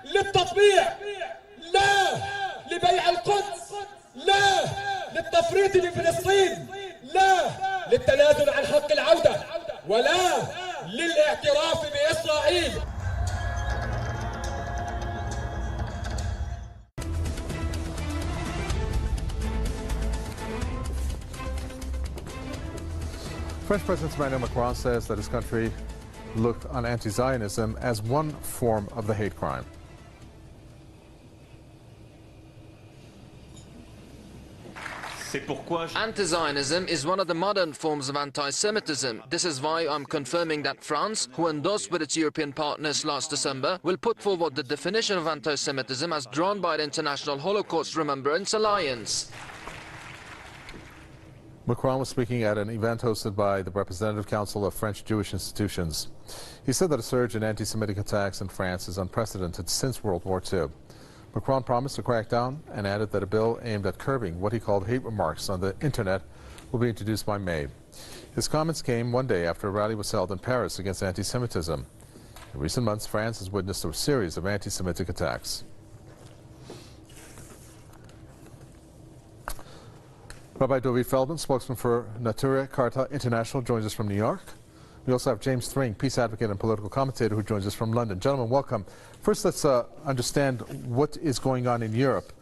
للتطبيع، لا لبيع القدس، لا للتفريط بفلسطين، لا للتنازل عن حق العودة، ولا للاعتراف بإسرائيل. French President Emmanuel Macron says that his country looked on anti-Zionism as one form of the hate crime. Anti-Zionism is one of the modern forms of anti-Semitism. This is why I'm confirming that France, who endorsed with its European partners last December, will put forward the definition of anti-Semitism as drawn by the International Holocaust Remembrance Alliance. Macron was speaking at an event hosted by the Representative Council of French Jewish Institutions. He said that a surge in anti-Semitic attacks in France is unprecedented since World War II. Macron promised to crack down and added that a bill aimed at curbing what he called hate remarks on the internet will be introduced by May. His comments came one day after a rally was held in Paris against anti-Semitism. In recent months, France has witnessed a series of anti-Semitic attacks. Rabbi Dovi Feldman, spokesman for Natura Carta International, joins us from New York. We also have James Thring, peace advocate and political commentator, who joins us from London. Gentlemen, welcome. First, let's understand what is going on in Europe,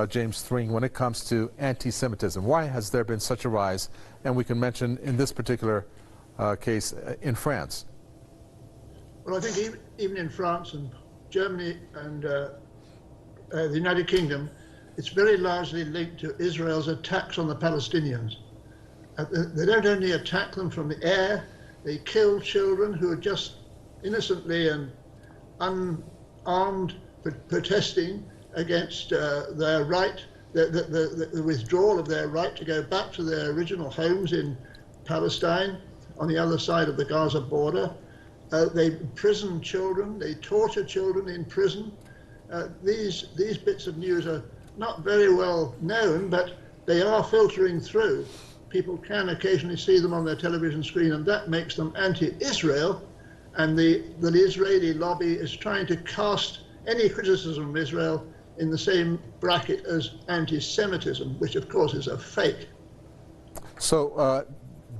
James Thring, when it comes to anti-Semitism. Why has there been such a rise? And we can mention in this particular case in France. Well, I think even in France and Germany and the United Kingdom, it's very largely linked to Israel's attacks on the Palestinians. They don't only attack them from the air, they kill children who are just innocently and unarmed protesting against their right, the withdrawal of their right to go back to their original homes in Palestine on the other side of the Gaza border. They imprison children, they torture children in prison. These bits of news are not very well known, but they are filtering through. People can occasionally see them on their television screen, and that makes them anti-Israel. And the Israeli lobby is trying to cast any criticism of Israel in the same bracket as anti-Semitism, which of course is a fake. So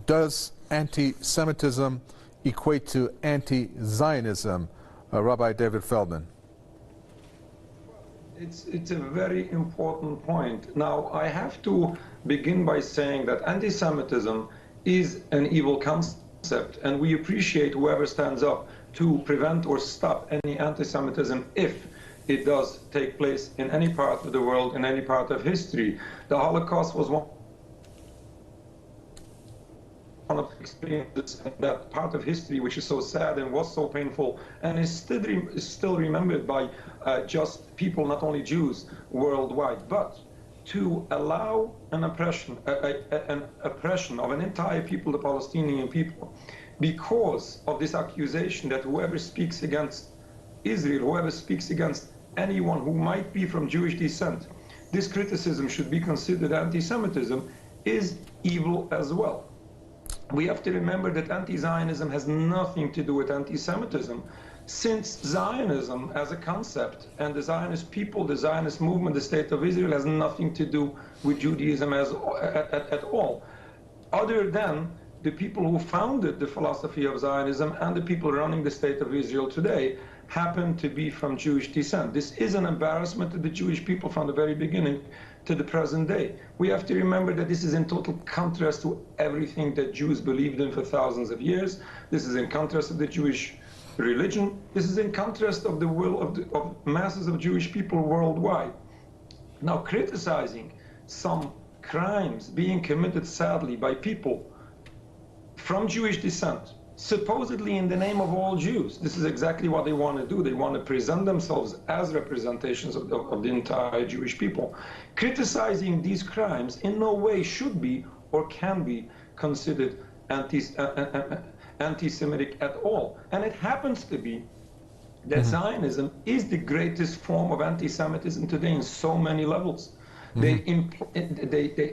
does anti-Semitism equate to anti-Zionism, Rabbi David Feldman? It's a very important point. Now, I have to begin by saying that anti-Semitism is an evil concept, and we appreciate whoever stands up to prevent or stop any anti-Semitism if it does take place in any part of the world, in any part of history. The Holocaust was one of the experiences in that part of history which is so sad and was so painful and is still remembered by just people, not only Jews, worldwide. But to allow an oppression of an entire people, the Palestinian people, because of this accusation that whoever speaks against Israel, whoever speaks against anyone who might be from Jewish descent, this criticism should be considered anti-Semitism, is evil as well. We have to remember that anti-Zionism has nothing to do with anti-Semitism, since Zionism as a concept and the Zionist people, the Zionist movement, the State of Israel has nothing to do with Judaism at all, other than the people who founded the philosophy of Zionism and the people running the State of Israel today happen to be from Jewish descent. This is an embarrassment to the Jewish people from the very beginning to the present day. We have to remember that this is in total contrast to everything that Jews believed in for thousands of years. This is in contrast to the Jewish religion. This is in contrast of the will of masses of Jewish people worldwide. Now, criticizing some crimes being committed, sadly, by people from Jewish descent, supposedly in the name of all Jews. This is exactly what they want to do. They want to present themselves as representations of the entire Jewish people. Criticizing these crimes in no way should be or can be considered anti-Semitic at all. And it happens to be that Zionism is the greatest form of anti-Semitism today in so many levels. They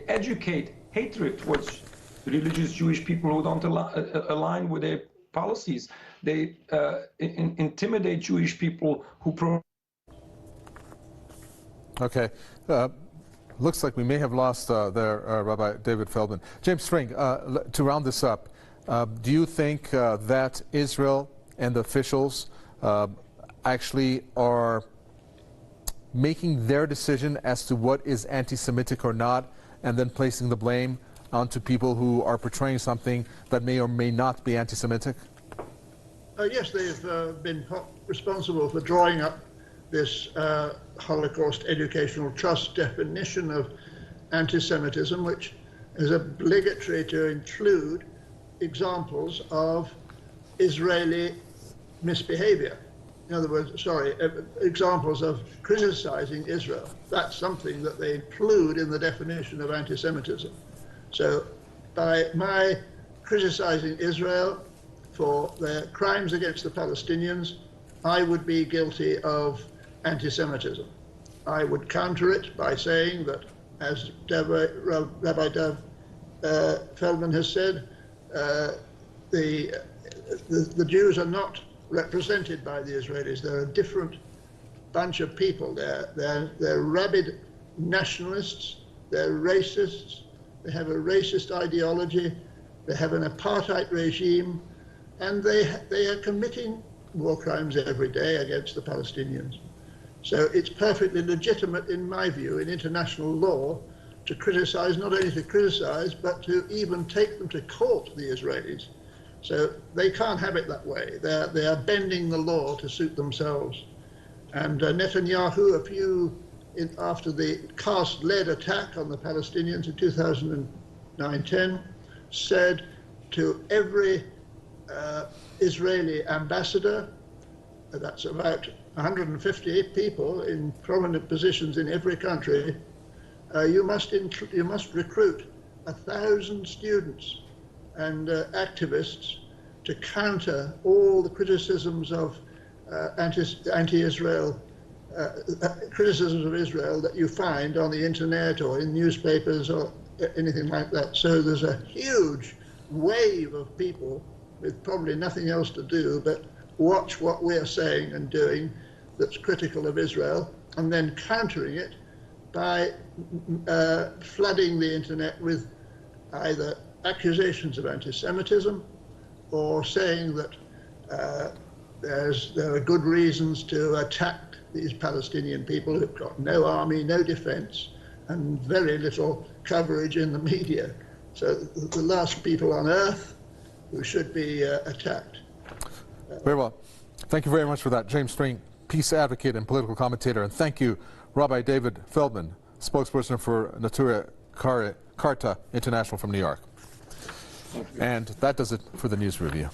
educate hatred towards religious Jewish people who don't align with their policies. They intimidate Jewish people who Okay. Looks like we may have lost Rabbi David Feldman. James String, to round this up, do you think that Israel and the officials actually are making their decision as to what is anti-Semitic or not, and then placing the blame onto people who are portraying something that may or may not be anti-Semitic? Yes, they've been responsible for drawing up this Holocaust Educational Trust definition of anti-Semitism, which is obligatory to include examples of Israeli misbehavior. In other words, examples of criticizing Israel. That's something that they include in the definition of anti-Semitism. So by my criticizing Israel for their crimes against the Palestinians, I would be guilty of anti-Semitism. I would counter it by saying that, as Rabbi Dav Feldman has said, the Jews are not represented by the Israelis. They're a different bunch of people. They're rabid nationalists, they're racists, they have a racist ideology, they have an apartheid regime, and they are committing war crimes every day against the Palestinians. So it's perfectly legitimate, in my view, in international law, to criticize, not only to criticize, but to even take them to court, the Israelis. So they can't have it that way. They are bending the law to suit themselves. And Netanyahu, after the caste-led attack on the Palestinians in 2009-10, said to every Israeli ambassador, that's about 150 people in prominent positions in every country, you must recruit 1,000 students and activists to counter all the criticisms of anti-Israel criticisms of Israel that you find on the internet or in newspapers or anything like that. So there's a huge wave of people with probably nothing else to do but watch what we're saying and doing that's critical of Israel, and then countering it by flooding the internet with either accusations of anti-Semitism or saying that there are good reasons to attack these Palestinian people who've got no army, no defense, and very little coverage in the media. So the last people on earth who should be attacked. Very well. Thank you very much for that. James String, peace advocate and political commentator. And thank you, Rabbi David Feldman, spokesperson for Natura Carta International from New York. And that does it for the News Review.